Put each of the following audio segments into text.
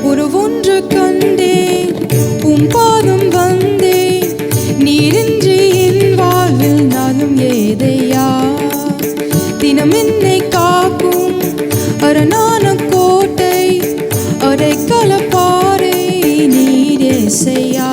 ஒரு ஒன்று கண்டேன் உம் பாதம் வந்தேன் நீரின்றி என் வாழ்வில் நாளும் ஏதையா தினம் என்னை காக்கும் அரணான கோட்டை அடைக்கல பாறை நீரே செய்யா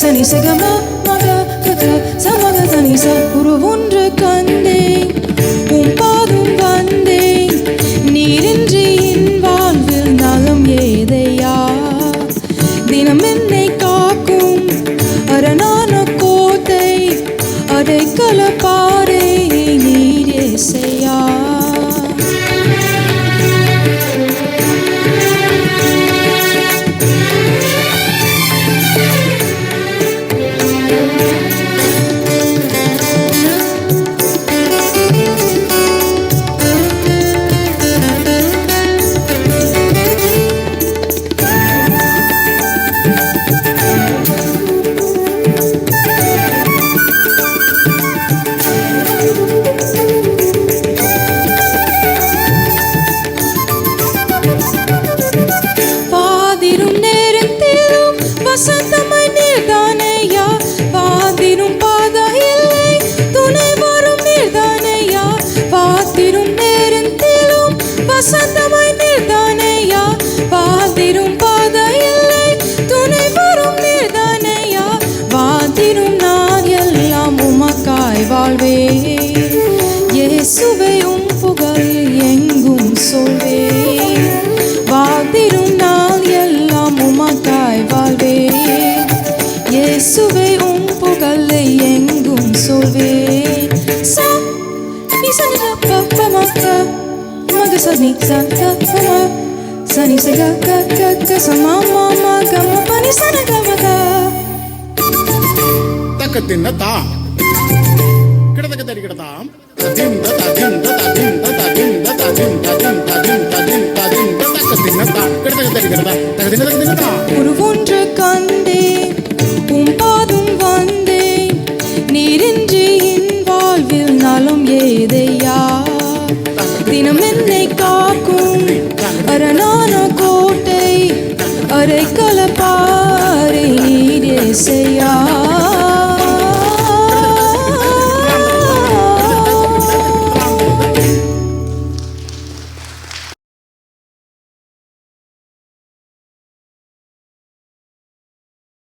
சனி சகம மக கத சமக தனி ச ஒரு ஒன்று கண்டேன் உம் பாதம் வந்தேன் நீரின்றி என் வாழ்வில் நலம் ஏதையா தினம் என்னை காக்கும் அரணான கோட்டை அடைக்கல பாறை நீரே செய்யா இயேசுவே உம் புகழ் எங்கும் சொல்வே வாழ்ந்திரும் நாள் எல்லாம் உமக்காய் வாழ்வே இயேசுவே உம் புகழ் எங்கும் சொல்வே சா நீ சனி ப ப ம க மக சனி ச க ப ம சனி ச க க க க ச ம ம ம க ம ப நி ச ந க ம க தக்கத்தின்ன தா கிடதக்க தடி கிடதாம் ஒரு ஒன்று கண்டேன் உம் பாதம் வந்தேன் நீரின்றி என் வாழ்வில் நலம் ஏதையா தினம் என்னை காக்கும் அரணான கோட்டை அடைக்கல பாறை நீரே செய்யா